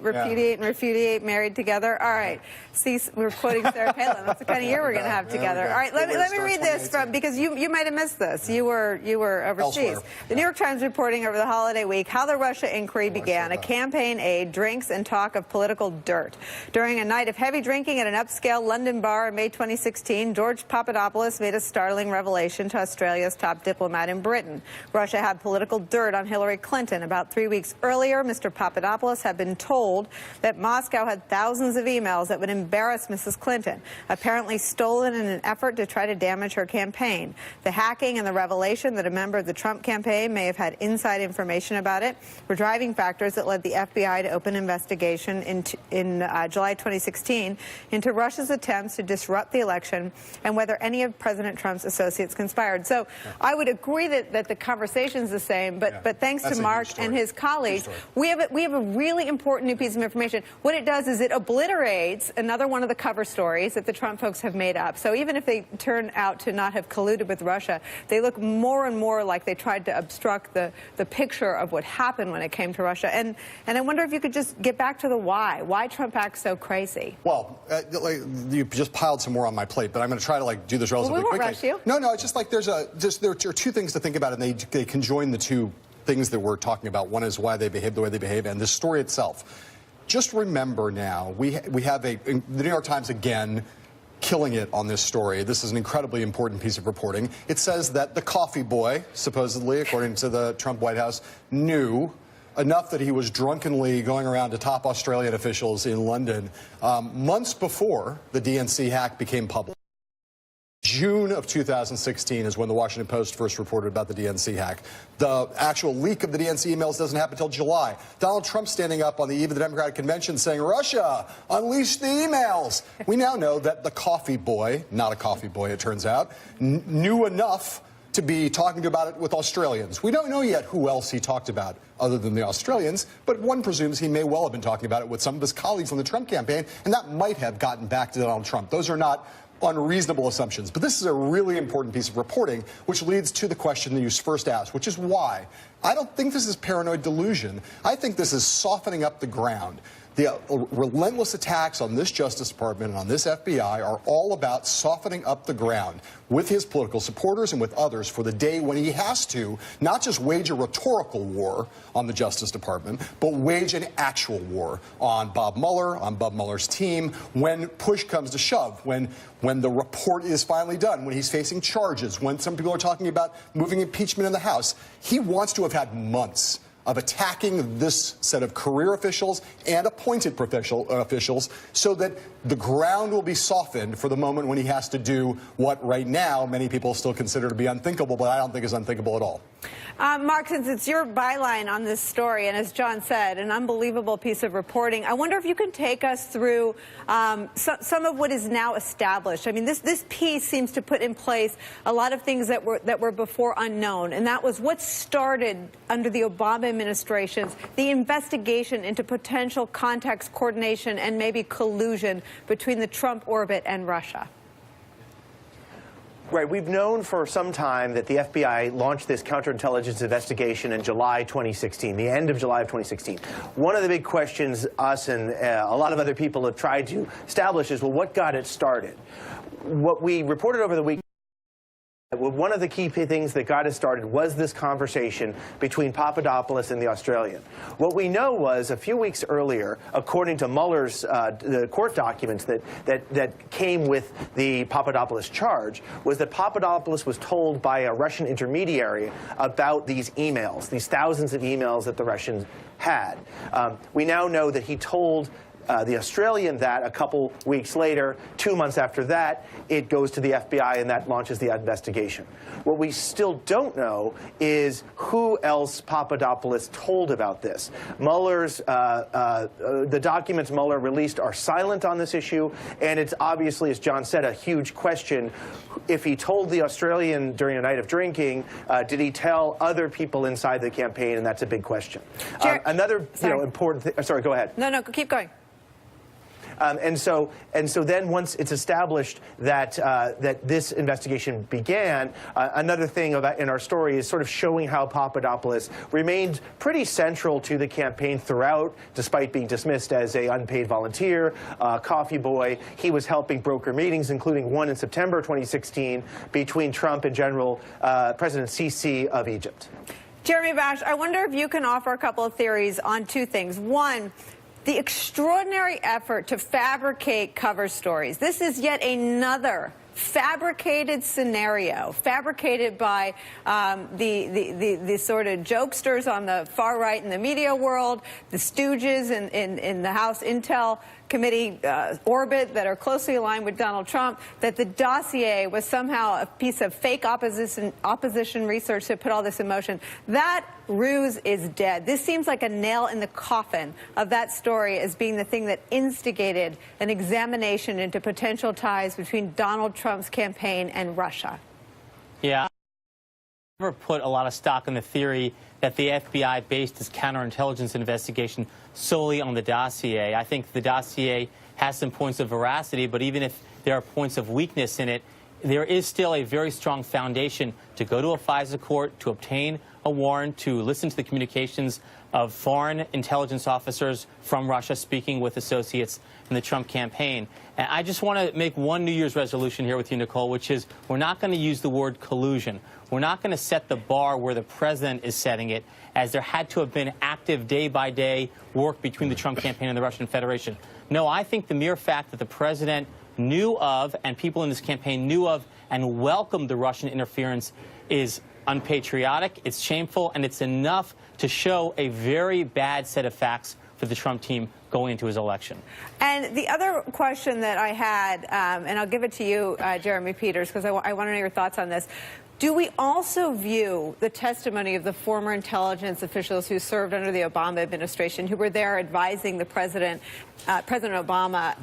repudiate and repudiate married together. All right. See, we're quoting Sarah Palin. That's the kind of year we're going to have together. All right, let me read this from, because you might have missed this. You were overseas. Elsewhere. The New York Times reporting over the holiday week how the Russia inquiry began. A campaign aide, drinks, and talk of political dirt. During a night of heavy drinking at an upscale London bar in May 2016, George Papadopoulos made a startling revelation to Australia's top diplomat in Britain. Russia had political dirt on Hillary Clinton. About 3 weeks earlier, Mr. Papadopoulos had been told that Moscow had thousands of emails that would embarrass Mrs. Clinton, apparently stolen in an effort to try to damage her campaign. The hacking and the revelation that a member of the Trump campaign may have had inside information about it were driving factors that led the FBI to open an investigation in July 2016 into Russia's attempts to disrupt the election and whether any of President Trump's associates conspired. So I would agree that the conversation's the same, but thanks to Mark and his colleagues, we have a really important new piece of information. What it does is it obliterates another one of the cover stories that the Trump folks have made up. So even if they turn out to not have colluded with Russia, they look more and more like they tried to obstruct the picture of what happened when it came to Russia. And I wonder if you could just get back to the why Trump acts so crazy. Well, you just piled some more on my plate, but I'm going to try to do this relatively quickly. We won't rush you. No, it's just there are two things to think about, and they conjoin the two things that we're talking about. One is why they behave the way they behave, and the story itself. Just remember now, we have the New York Times again killing it on this story. This is an incredibly important piece of reporting. It says that the coffee boy, supposedly, according to the Trump White House, knew enough that he was drunkenly going around to top Australian officials in London months before the DNC hack became public. June of 2016 is when the Washington Post first reported about the DNC hack. The actual leak of the DNC emails doesn't happen until July. Donald Trump standing up on the eve of the Democratic Convention saying, Russia, unleash the emails. We now know that the coffee boy, not a coffee boy it turns out, knew enough to be talking about it with Australians. We don't know yet who else he talked about other than the Australians, but one presumes he may well have been talking about it with some of his colleagues on the Trump campaign, and that might have gotten back to Donald Trump. Those are not unreasonable assumptions. But this is a really important piece of reporting, which leads to the question that you first asked, which is why. I don't think this is paranoid delusion. I think this is softening up the ground. The relentless attacks on this Justice Department and on this FBI are all about softening up the ground with his political supporters and with others for the day when he has to not just wage a rhetorical war on the Justice Department, but wage an actual war on Bob Mueller, on Bob Mueller's team, when push comes to shove, when the report is finally done, when he's facing charges, when some people are talking about moving impeachment in the House. He wants to have had months of attacking this set of career officials and appointed officials so that the ground will be softened for the moment when he has to do what right now many people still consider to be unthinkable, but I don't think is unthinkable at all. Mark, since it's your byline on this story, and as John said, an unbelievable piece of reporting, I wonder if you can take us through some of what is now established. I mean, this piece seems to put in place a lot of things that were before unknown, and that was what started under the Obama administration's the investigation into potential contacts, coordination, and maybe collusion between the Trump orbit and Russia. Right. We've known for some time that the FBI launched this counterintelligence investigation in July 2016, the end of July of 2016. One of the big questions us and a lot of other people have tried to establish is, well, what got it started? What we reported over the week, one of the key things that got us started was this conversation between Papadopoulos and the Australian. What we know was a few weeks earlier, according to Mueller's the court documents that came with the Papadopoulos charge, was that Papadopoulos was told by a Russian intermediary about these emails, these thousands of emails that the Russians had. We now know that he told the Australian that a couple weeks later. 2 months after that, it goes to the FBI, and that launches the investigation. What we still don't know is who else Papadopoulos told about this. Mueller's, the documents Mueller released are silent on this issue, and it's obviously, as John said, a huge question. If he told the Australian during a night of drinking, did he tell other people inside the campaign? And that's a big question. Another important thing. Sorry, go ahead. No, keep going. And so then once it's established that that this investigation began, another thing about in our story is sort of showing how Papadopoulos remained pretty central to the campaign throughout, despite being dismissed as an unpaid volunteer, coffee boy. He was helping broker meetings, including one in September 2016 between Trump and President Sisi of Egypt. Jeremy Bash, I wonder if you can offer a couple of theories on two things. One, the extraordinary effort to fabricate cover stories. This is yet another fabricated scenario, fabricated by the sort of jokesters on the far right in the media world, the stooges in the House Intel Committee orbit that are closely aligned with Donald Trump, that the dossier was somehow a piece of fake opposition research to put all this in motion. That ruse is dead. This seems like a nail in the coffin of that story as being the thing that instigated an examination into potential ties between Donald Trump's campaign and Russia. Yeah. I never put a lot of stock in the theory that the FBI based its counterintelligence investigation solely on the dossier. I think the dossier has some points of veracity, but even if there are points of weakness in it, there is still a very strong foundation to go to a FISA court, to obtain a warrant, to listen to the communications of foreign intelligence officers from Russia speaking with associates in the Trump campaign. And I just want to make one New Year's resolution here with you, Nicole, which is we're not going to use the word collusion. We're not going to set the bar where the president is setting it, as there had to have been active day-by-day work between the Trump campaign and the Russian Federation. No, I think the mere fact that the president knew of, and people in this campaign knew of, and welcomed the Russian interference is unpatriotic, it's shameful, and it's enough to show a very bad set of facts for the Trump team going into his election. And the other question that I had, and I'll give it to you, Jeremy Peters, because I want to know your thoughts on this. Do we also view the testimony of the former intelligence officials who served under the Obama administration, who were there advising the President Obama